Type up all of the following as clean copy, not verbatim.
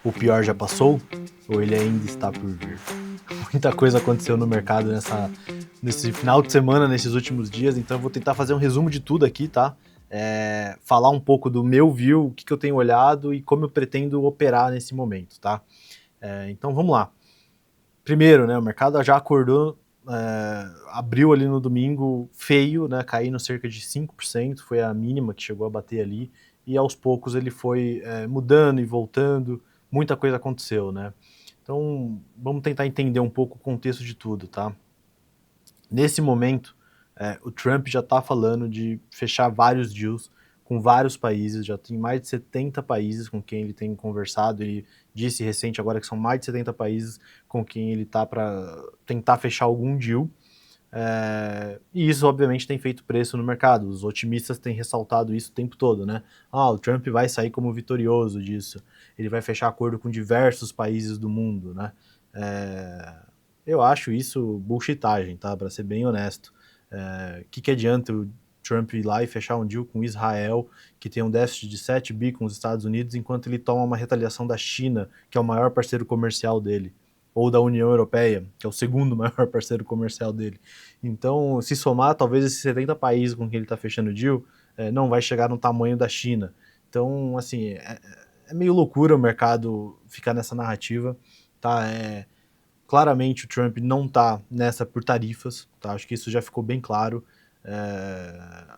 o pior já passou ou ele ainda está por vir? Muita coisa aconteceu no mercado nesse final de semana, nesses últimos dias, então eu vou tentar fazer um resumo de tudo aqui, tá? Falar um pouco do meu view, o que eu tenho olhado e como eu pretendo operar nesse momento, tá? Então vamos lá. Primeiro, né, o mercado já acordou, abriu ali no domingo feio, né, caindo cerca de 5%, foi a mínima que chegou a bater ali, e aos poucos ele foi mudando e voltando, muita coisa aconteceu, né? Então vamos tentar entender um pouco o contexto de tudo, tá? Nesse momento, o Trump já está falando de fechar vários deals com vários países, já tem mais de 70 países com quem ele tem conversado, ele disse recente agora que são mais de 70 países com quem ele está para tentar fechar algum deal, e isso obviamente tem feito preço no mercado, os otimistas têm ressaltado isso o tempo todo, né? O Trump vai sair como vitorioso disso, ele vai fechar acordo com diversos países do mundo, né? Eu acho isso bullshitagem, tá? Para ser bem honesto. Que adianta o Trump ir lá e fechar um deal com Israel, que tem um déficit de 7 bi com os Estados Unidos, enquanto ele toma uma retaliação da China, que é o maior parceiro comercial dele, ou da União Europeia, que é o segundo maior parceiro comercial dele. Então, se somar, talvez esses 70 países com quem ele está fechando o deal, não vai chegar no tamanho da China. Então, assim, é meio loucura o mercado ficar nessa narrativa, tá? Claramente o Trump não está nessa por tarifas, tá? Acho que isso já ficou bem claro.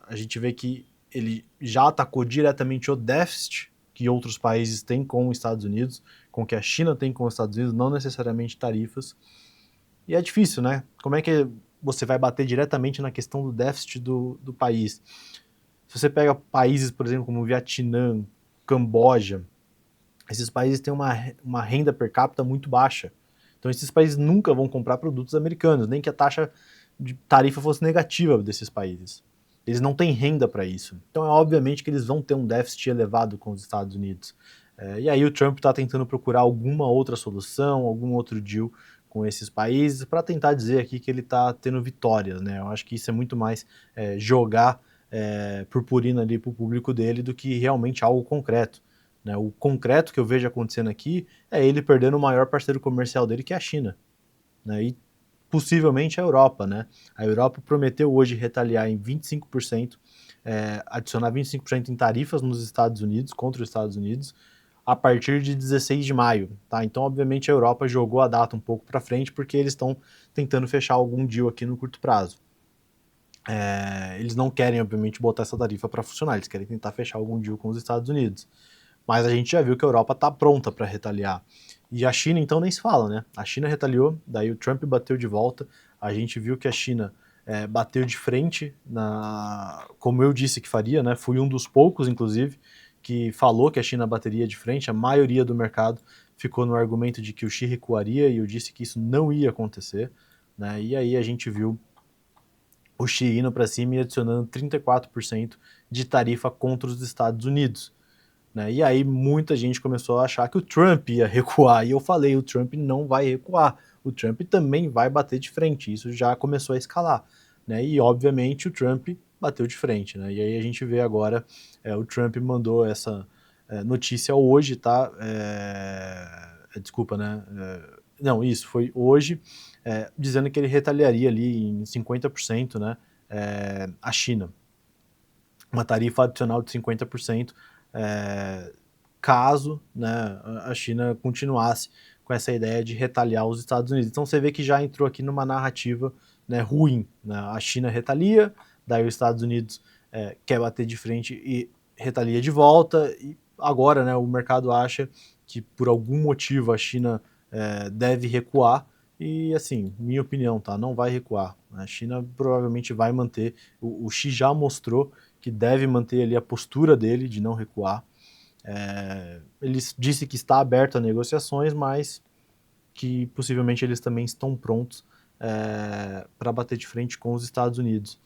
A gente vê que ele já atacou diretamente o déficit que outros países têm com os Estados Unidos, com o que a China tem com os Estados Unidos, não necessariamente tarifas. E é difícil, né? Como é que você vai bater diretamente na questão do déficit do país? Se você pega países, por exemplo, como Vietnã, Camboja, esses países têm uma renda per capita muito baixa. Então esses países nunca vão comprar produtos americanos, nem que a taxa de tarifa fosse negativa desses países. Eles não têm renda para isso. Então é obviamente que eles vão ter um déficit elevado com os Estados Unidos. E aí o Trump está tentando procurar alguma outra solução, algum outro deal com esses países para tentar dizer aqui que ele está tendo vitórias, né? Eu acho que isso é muito mais jogar purpurina ali para o público dele do que realmente algo concreto. Né? O concreto que eu vejo acontecendo aqui é ele perdendo o maior parceiro comercial dele, que é a China. Né? E possivelmente a Europa. Né? A Europa prometeu hoje retaliar em 25%, adicionar 25% em tarifas nos Estados Unidos, contra os Estados Unidos, a partir de 16 de maio. Tá? Então, obviamente, a Europa jogou a data um pouco para frente, porque eles estão tentando fechar algum deal aqui no curto prazo. Eles não querem, obviamente, botar essa tarifa para funcionar, eles querem tentar fechar algum deal com os Estados Unidos. Mas a gente já viu que a Europa está pronta para retaliar. E a China, então, nem se fala, né? A China retaliou, daí o Trump bateu de volta. A gente viu que a China bateu de frente, como eu disse que faria, né? Fui um dos poucos, inclusive, que falou que a China bateria de frente. A maioria do mercado ficou no argumento de que o Xi recuaria, e eu disse que isso não ia acontecer. Né? E aí a gente viu o Xi indo para cima e adicionando 34% de tarifa contra os Estados Unidos. Né? E aí muita gente começou a achar que o Trump ia recuar, e eu falei, o Trump não vai recuar, o Trump também vai bater de frente, isso já começou a escalar. Né? E obviamente o Trump bateu de frente. Né? E aí a gente vê agora, o Trump mandou essa notícia hoje, tá? Desculpa, né? Não, isso, foi hoje, dizendo que ele retaliaria ali em 50%, né, a China. Uma tarifa adicional de 50%, caso, né, a China continuasse com essa ideia de retaliar os Estados Unidos. Então você vê que já entrou aqui numa narrativa, né, ruim. Né? A China retalia, daí os Estados Unidos quer bater de frente e retalia de volta, e agora, né, o mercado acha que por algum motivo a China deve recuar, e assim, minha opinião, tá? Não vai recuar. A China provavelmente vai manter, o Xi já mostrou que deve manter ali a postura dele de não recuar. Ele disse que está aberto a negociações, mas que possivelmente eles também estão prontos para bater de frente com os Estados Unidos.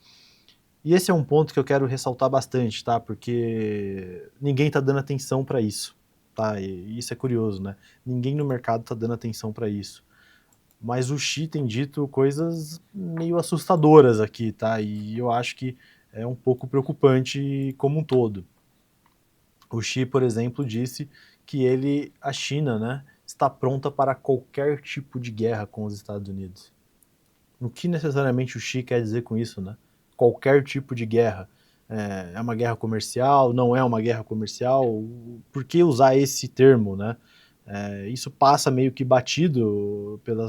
E esse é um ponto que eu quero ressaltar bastante, tá? Porque ninguém está dando atenção para isso, tá? E isso é curioso, né? Ninguém no mercado está dando atenção para isso. Mas o Xi tem dito coisas meio assustadoras aqui, tá? E eu acho que é um pouco preocupante como um todo. O Xi, por exemplo, disse que a China, né, está pronta para qualquer tipo de guerra com os Estados Unidos. O que necessariamente o Xi quer dizer com isso, né? Qualquer tipo de guerra. É uma guerra comercial? Não é uma guerra comercial? Por que usar esse termo, né? Isso passa meio que batido pela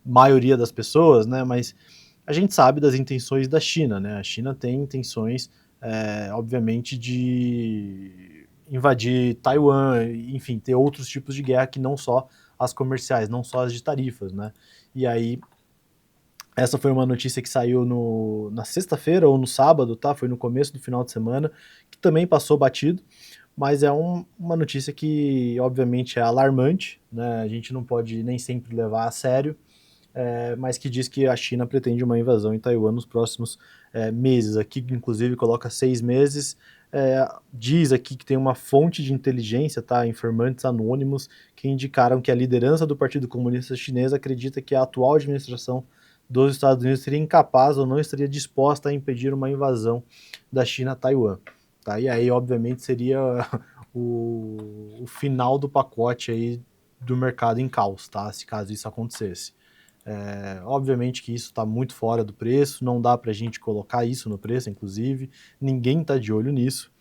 maioria das pessoas, né? Mas a gente sabe das intenções da China, né? A China tem intenções, obviamente, de invadir Taiwan, enfim, ter outros tipos de guerra que não só as comerciais, não só as de tarifas, né? E aí essa foi uma notícia que saiu na sexta-feira ou no sábado, tá? Foi no começo do final de semana, que também passou batido, mas é uma notícia que, obviamente, é alarmante, né? A gente não pode nem sempre levar a sério, mas que diz que a China pretende uma invasão em Taiwan nos próximos meses. Aqui, inclusive, coloca 6 meses. Diz aqui que tem uma fonte de inteligência, tá? Informantes anônimos que indicaram que a liderança do Partido Comunista Chinês acredita que a atual administração dos Estados Unidos seria incapaz ou não estaria disposta a impedir uma invasão da China a Taiwan. Tá? E aí, obviamente, seria o final do pacote aí do mercado em caos, tá? Se caso isso acontecesse. Obviamente que isso está muito fora do preço, não dá para a gente colocar isso no preço, inclusive, ninguém está de olho nisso,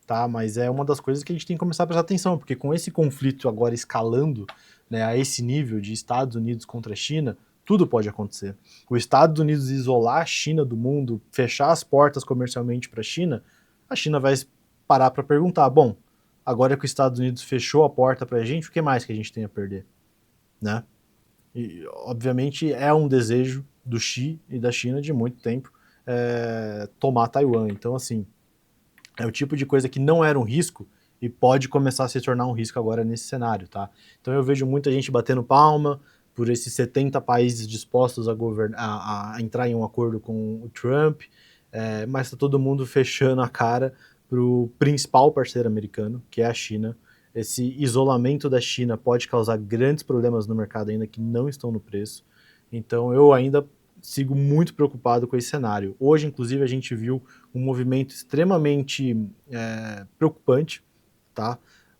tá? Mas é uma das coisas que a gente tem que começar a prestar atenção, porque com esse conflito agora escalando, né, a esse nível de Estados Unidos contra a China, tudo pode acontecer. O Estados Unidos isolar a China do mundo, fechar as portas comercialmente para a China vai parar para perguntar, bom, agora que os Estados Unidos fechou a porta para a gente, o que mais que a gente tem a perder, né? E, obviamente, é um desejo do Xi e da China de muito tempo tomar Taiwan. Então, assim, é o tipo de coisa que não era um risco e pode começar a se tornar um risco agora nesse cenário, tá? Então eu vejo muita gente batendo palma por esses 70 países dispostos a entrar em um acordo com o Trump, mas tá todo mundo fechando a cara pro principal parceiro americano, que é a China. Esse isolamento da China pode causar grandes problemas no mercado ainda que não estão no preço. Então eu ainda sigo muito preocupado com esse cenário. Hoje, inclusive, a gente viu um movimento extremamente preocupante, tá?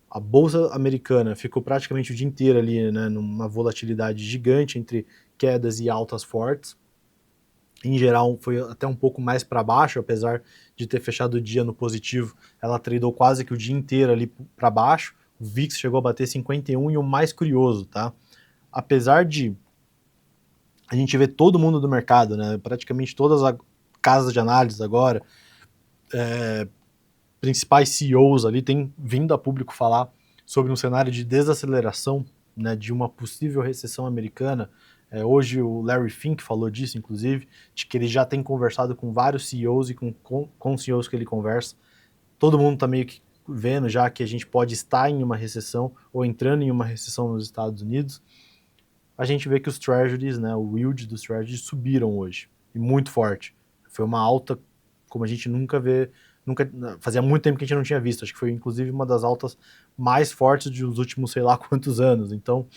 A bolsa americana ficou praticamente o dia inteiro ali, né, numa volatilidade gigante entre quedas e altas fortes. Em geral, foi até um pouco mais para baixo, apesar de ter fechado o dia no positivo, ela tradou quase que o dia inteiro ali para baixo. O VIX chegou a bater 51 e o mais curioso, tá? Apesar de a gente ver todo mundo do mercado, né? Praticamente todas as casas de análise agora, principais CEOs ali têm vindo a público falar sobre um cenário de desaceleração, né, de uma possível recessão americana. Hoje o Larry Fink falou disso, inclusive, de que ele já tem conversado com vários CEOs e com CEOs que ele conversa. Todo mundo está meio que vendo já que a gente pode estar em uma recessão ou entrando em uma recessão nos Estados Unidos. A gente vê que os treasuries, né, o yield dos treasuries subiram hoje, e muito forte. Foi uma alta como a gente nunca fazia muito tempo que a gente não tinha visto. Acho que foi inclusive uma das altas mais fortes dos últimos sei lá quantos anos. Então,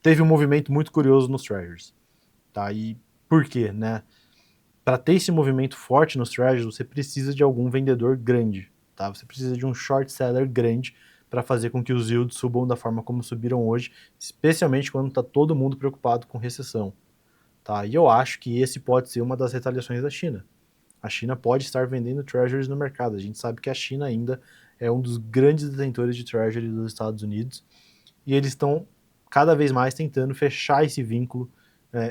teve um movimento muito curioso nos treasuries, tá? E por quê, né? Para ter esse movimento forte nos treasuries, você precisa de algum vendedor grande, tá? Você precisa de um short seller grande para fazer com que os yields subam da forma como subiram hoje, especialmente quando está todo mundo preocupado com recessão, tá? E eu acho que esse pode ser uma das retaliações da China. A China pode estar vendendo treasuries no mercado. A gente sabe que a China ainda é um dos grandes detentores de treasury dos Estados Unidos e eles estão cada vez mais tentando fechar esse vínculo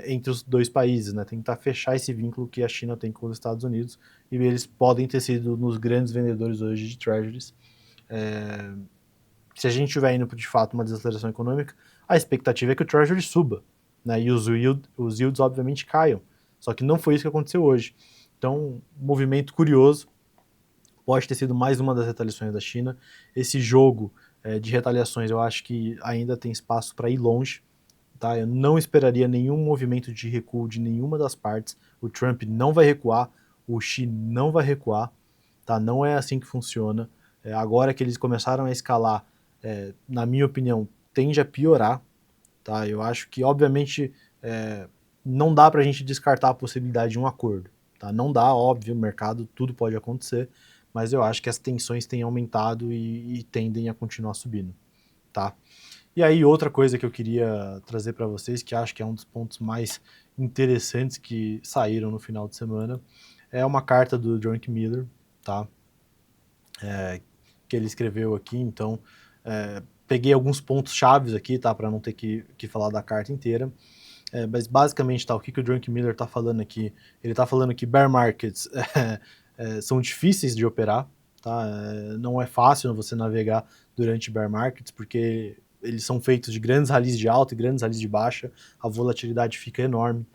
entre os dois países, né? Tentar fechar esse vínculo que a China tem com os Estados Unidos e eles podem ter sido nos grandes vendedores hoje de treasuries. Se a gente estiver indo de fato uma desaceleração econômica, a expectativa é que o treasury suba, né? E os yields obviamente caiam. Só que não foi isso que aconteceu hoje. Então, um movimento curioso, pode ter sido mais uma das retaliações da China. Esse jogo de retaliações eu acho que ainda tem espaço para ir longe, tá? Eu não esperaria nenhum movimento de recuo de nenhuma das partes. O Trump não vai recuar, o Xi não vai recuar, tá? Não é assim que funciona. Agora que eles começaram a escalar, na minha opinião, tende a piorar, tá? Eu acho que, obviamente, não dá para a gente descartar a possibilidade de um acordo. Tá? Não dá, óbvio, mercado, tudo pode acontecer, mas eu acho que as tensões têm aumentado e tendem a continuar subindo, tá? E aí, outra coisa que eu queria trazer para vocês, que acho que é um dos pontos mais interessantes que saíram no final de semana, é uma carta do Drunk Miller, tá? Que ele escreveu aqui, então peguei alguns pontos chaves aqui, tá? Para não ter que falar da carta inteira. Mas basicamente, tá, o que o Drunk Miller tá falando aqui? Ele tá falando que bear markets são difíceis de operar, tá? Não é fácil você navegar durante bear markets, porque eles são feitos de grandes rallies de alta e grandes rallies de baixa, a volatilidade fica enorme.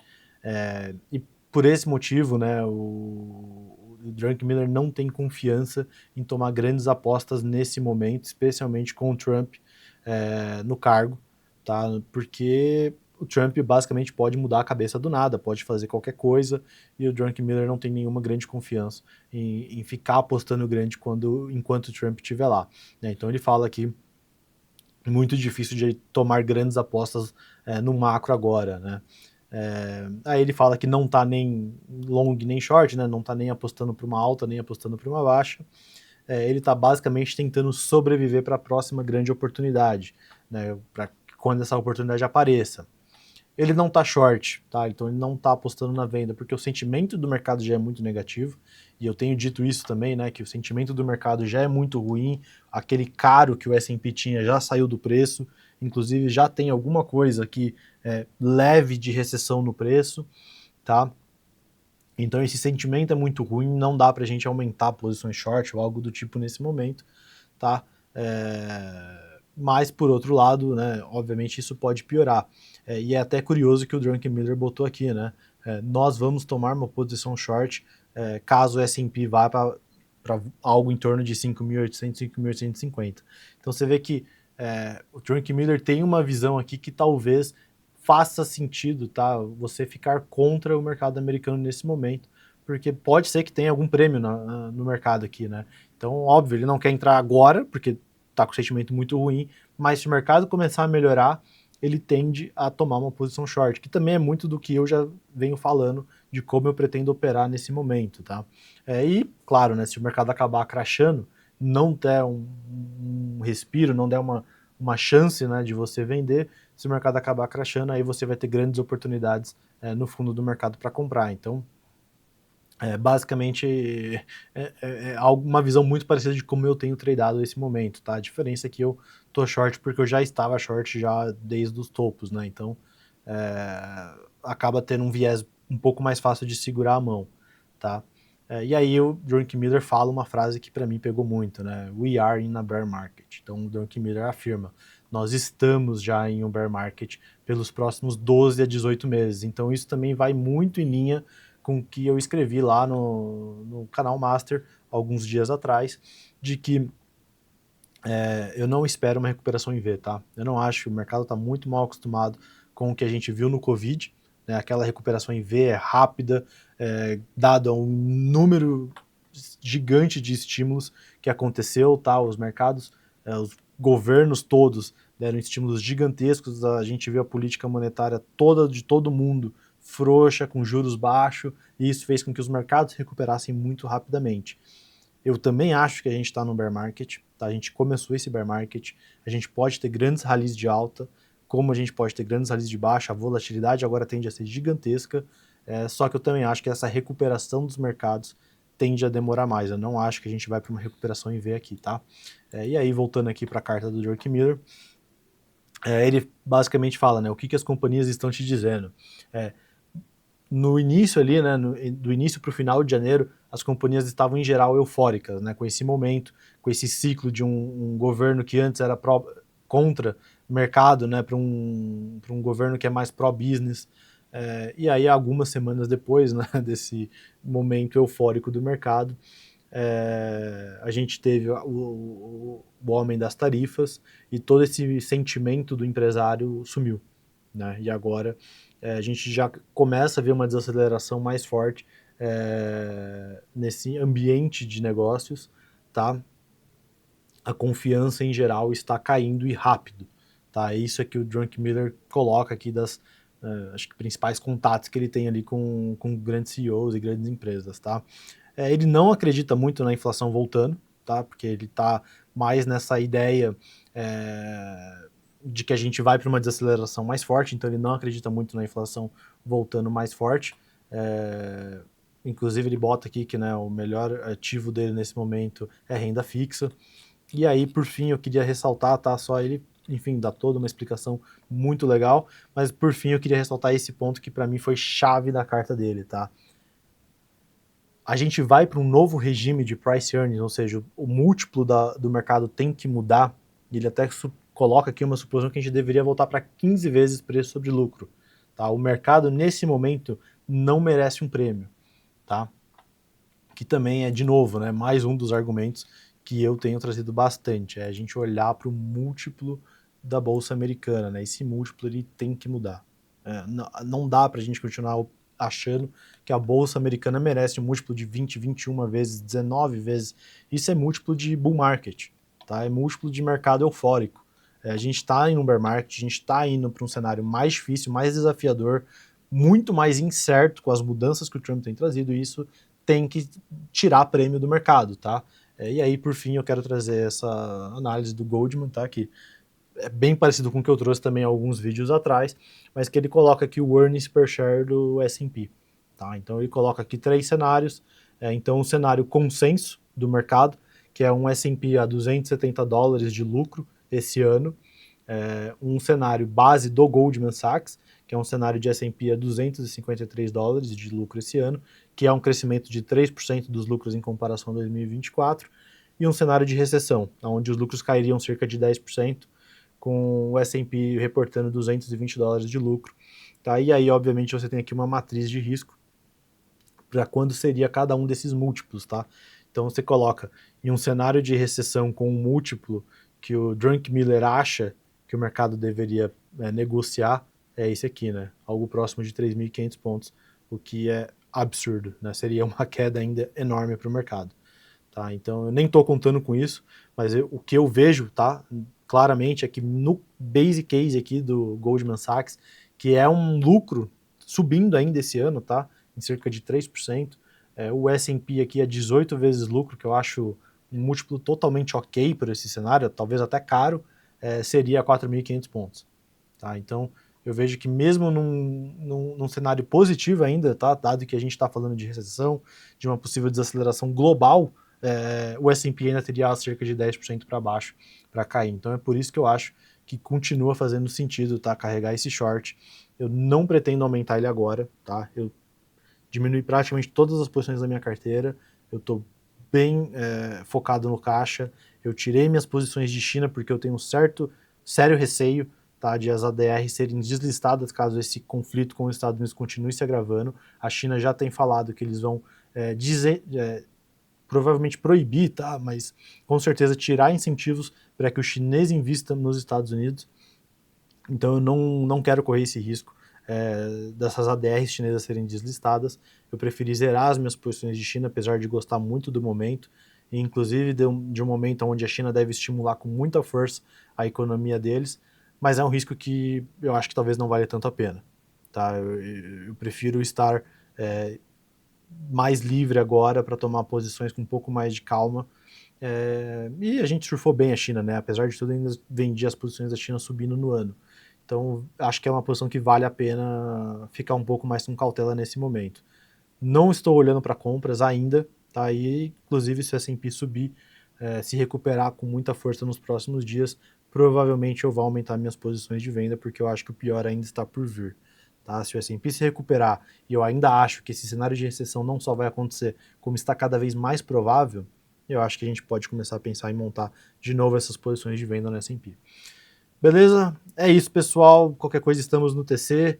E por esse motivo, né, o Drunk Miller não tem confiança em tomar grandes apostas nesse momento, especialmente com o Trump no cargo, tá? Porque o Trump basicamente pode mudar a cabeça do nada, pode fazer qualquer coisa, e o Drunk Miller não tem nenhuma grande confiança em ficar apostando grande enquanto o Trump estiver lá, né? Então ele fala que é muito difícil de tomar grandes apostas no macro agora, né? Aí ele fala que não tá nem long nem short, né? Não tá nem apostando para uma alta, nem apostando para uma baixa. Ele tá basicamente tentando sobreviver para a próxima grande oportunidade, né? Para quando essa oportunidade apareça. Ele não tá short, tá? Então ele não tá apostando na venda, porque o sentimento do mercado já é muito negativo, e eu tenho dito isso também, né, que o sentimento do mercado já é muito ruim, aquele caro que o S&P tinha já saiu do preço, inclusive já tem alguma coisa aqui leve de recessão no preço, tá? Então esse sentimento é muito ruim, não dá pra gente aumentar posições short ou algo do tipo nesse momento, tá? Mas por outro lado, né, obviamente isso pode piorar. E é até curioso que o Drunken Miller botou aqui, né? Nós vamos tomar uma posição short caso o S&P vá para algo em torno de 5.800, 5.850. Então você vê que o Drunken Miller tem uma visão aqui que talvez faça sentido, tá? Você ficar contra o mercado americano nesse momento, porque pode ser que tenha algum prêmio no mercado aqui, né? Então, óbvio, ele não quer entrar agora, porque tá com o sentimento muito ruim, mas se o mercado começar a melhorar, ele tende a tomar uma posição short, que também é muito do que eu já venho falando de como eu pretendo operar nesse momento, tá? E, claro, né, se o mercado acabar crashando, não der um respiro, não der uma chance, né, de você vender, se o mercado acabar crashando, aí você vai ter grandes oportunidades no fundo do mercado para comprar. Então, basicamente uma visão muito parecida de como eu tenho tradado esse momento, tá? A diferença é que eu tô short porque eu já estava short já desde os topos, né? Então acaba tendo um viés um pouco mais fácil de segurar a mão, tá? E aí o Drunk Miller fala uma frase que para mim pegou muito, né? We are in a bear market. Então o Drunk Miller afirma: nós estamos já em um bear market pelos próximos 12 a 18 meses. Então isso também vai muito em linha com o que eu escrevi lá no canal Master alguns dias atrás, de que eu não espero uma recuperação em V, tá? Eu não acho que o mercado está muito mal acostumado com o que a gente viu no Covid, né? Aquela recuperação em V é rápida, dado um número gigante de estímulos que aconteceu, tá? Os mercados, os governos todos deram estímulos gigantescos, a gente viu a política monetária toda de todo mundo frouxa, com juros baixos, e isso fez com que os mercados recuperassem muito rapidamente. Eu também acho que a gente está no bear market, tá? A gente começou esse bear market, a gente pode ter grandes rallies de alta, como a gente pode ter grandes rallies de baixa, a volatilidade agora tende a ser gigantesca, só que eu também acho que essa recuperação dos mercados tende a demorar mais. Eu não acho que a gente vai para uma recuperação em V aqui, tá? E aí, voltando aqui para a carta do Drunk Miller, ele basicamente fala, né, o que as companhias estão te dizendo. No início ali, né, do início para o final de janeiro, as companhias estavam em geral eufóricas, né, com esse momento, com esse ciclo de um governo que antes era contra o mercado, né, para um governo que é mais pró-business. E aí, algumas semanas depois, né, desse momento eufórico do mercado, a gente teve o homem das tarifas e todo esse sentimento do empresário sumiu, né? E agora a gente já começa a ver uma desaceleração mais forte nesse ambiente de negócios, tá? A confiança em geral está caindo e rápido, tá? Isso é que o Drunk Miller coloca aqui das acho que principais contatos que ele tem ali com grandes CEOs e grandes empresas, tá? Ele não acredita muito na inflação voltando, tá? Porque ele está mais nessa ideia de que a gente vai para uma desaceleração mais forte, então ele não acredita muito na inflação voltando mais forte. Inclusive ele bota aqui que, né, o melhor ativo dele nesse momento é renda fixa. E aí, por fim, eu queria ressaltar, tá? Só ele, enfim, dá toda uma explicação muito legal, mas por fim eu queria ressaltar esse ponto que para mim foi chave da carta dele, tá? A gente vai para um novo regime de price earnings, ou seja, o múltiplo do mercado tem que mudar, e ele até coloca aqui uma suposição que a gente deveria voltar para 15 vezes preço sobre lucro. Tá? O mercado, nesse momento, não merece um prêmio. Tá? Que também é, de novo, né, mais um dos argumentos que eu tenho trazido bastante, é a gente olhar para o múltiplo da Bolsa Americana. Né? Esse múltiplo ele tem que mudar. Não dá para a gente continuar achando que a Bolsa Americana merece um múltiplo de 20, 21 vezes, 19 vezes. Isso é múltiplo de bull market, tá? É múltiplo de mercado eufórico. A gente está em um bear market, a gente está indo para um cenário mais difícil, mais desafiador, muito mais incerto com as mudanças que o Trump tem trazido, e isso tem que tirar prêmio do mercado, tá? E aí, por fim, eu quero trazer essa análise do Goldman, tá? Que é bem parecido com o que eu trouxe também alguns vídeos atrás, mas que ele coloca aqui o earnings per share do S&P. Tá? Então ele coloca aqui 3 cenários. Então um cenário consenso do mercado, que é um S&P a $270 de lucro esse ano. Um cenário base do Goldman Sachs, que é um cenário de S&P a $253 de lucro esse ano, que é um crescimento de 3% dos lucros em comparação a 2024, e um cenário de recessão, onde os lucros cairiam cerca de 10%, com o S&P reportando $220 de lucro. Tá? E aí, obviamente, você tem aqui uma matriz de risco para quando seria cada um desses múltiplos. Tá? Então, você coloca em um cenário de recessão com um múltiplo que o Druckenmiller acha que o mercado deveria negociar, é esse aqui, né? Algo próximo de 3.500 pontos, o que é absurdo, né? Seria uma queda ainda enorme para o mercado. Tá? Então, eu nem estou contando com isso, mas o que eu vejo, tá? Claramente é que no base case aqui do Goldman Sachs, que é um lucro subindo ainda esse ano, tá? Em cerca de 3%. O S&P aqui é 18 vezes lucro, que eu acho um múltiplo totalmente ok para esse cenário, talvez até caro, seria 4.500 pontos. Tá? Então, eu vejo que mesmo num cenário positivo ainda, tá? Dado que a gente está falando de recessão, de uma possível desaceleração global, o S&P ainda teria cerca de 10% para baixo para cair. Então é por isso que eu acho que continua fazendo sentido, tá, carregar esse short. Eu não pretendo aumentar ele agora, tá? Eu diminui praticamente todas as posições da minha carteira. Eu estou bem focado no caixa. Eu tirei minhas posições de China porque eu tenho um sério receio, tá, de as ADRs serem deslistadas caso esse conflito com os Estados Unidos continue se agravando. A China já tem falado que eles vão provavelmente proibir, tá? Mas com certeza tirar incentivos para que o chinês invista nos Estados Unidos. Então eu não quero correr esse risco dessas ADRs chinesas serem deslistadas. Eu preferi zerar as minhas posições de China, apesar de gostar muito do momento, e inclusive de um momento onde a China deve estimular com muita força a economia deles, mas é um risco que eu acho que talvez não vale tanto a pena. Tá? Eu prefiro estar mais livre agora para tomar posições com um pouco mais de calma. E a gente surfou bem a China, né? Apesar de tudo, ainda vendi as posições da China subindo no ano. Então, acho que é uma posição que vale a pena ficar um pouco mais com cautela nesse momento. Não estou olhando para compras ainda, tá? E, inclusive, se o S&P subir, se recuperar com muita força nos próximos dias, provavelmente eu vou aumentar minhas posições de venda, porque eu acho que o pior ainda está por vir. Tá? Se o S&P se recuperar, e eu ainda acho que esse cenário de recessão não só vai acontecer, como está cada vez mais provável, eu acho que a gente pode começar a pensar em montar de novo essas posições de venda no S&P. Beleza? É isso, pessoal. Qualquer coisa, estamos no TC.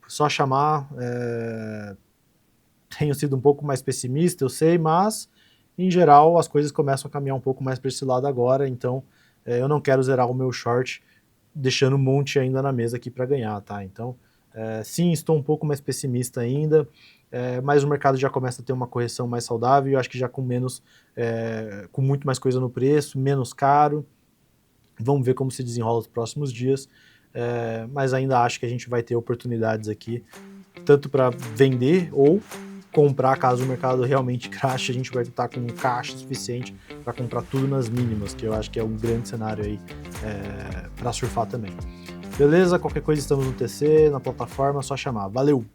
Só chamar. Tenho sido um pouco mais pessimista, eu sei, mas em geral as coisas começam a caminhar um pouco mais para esse lado agora, então eu não quero zerar o meu short deixando um monte ainda na mesa aqui para ganhar, tá? Então, sim, estou um pouco mais pessimista ainda, mas o mercado já começa a ter uma correção mais saudável, eu acho que já com com muito mais coisa no preço, menos caro. Vamos ver como se desenrola os próximos dias, mas ainda acho que a gente vai ter oportunidades aqui, tanto para vender ou comprar caso o mercado realmente crache. A gente vai estar com caixa suficiente para comprar tudo nas mínimas, que eu acho que é um grande cenário aí para surfar também. Beleza? Qualquer coisa estamos no TC, na plataforma, é só chamar. Valeu!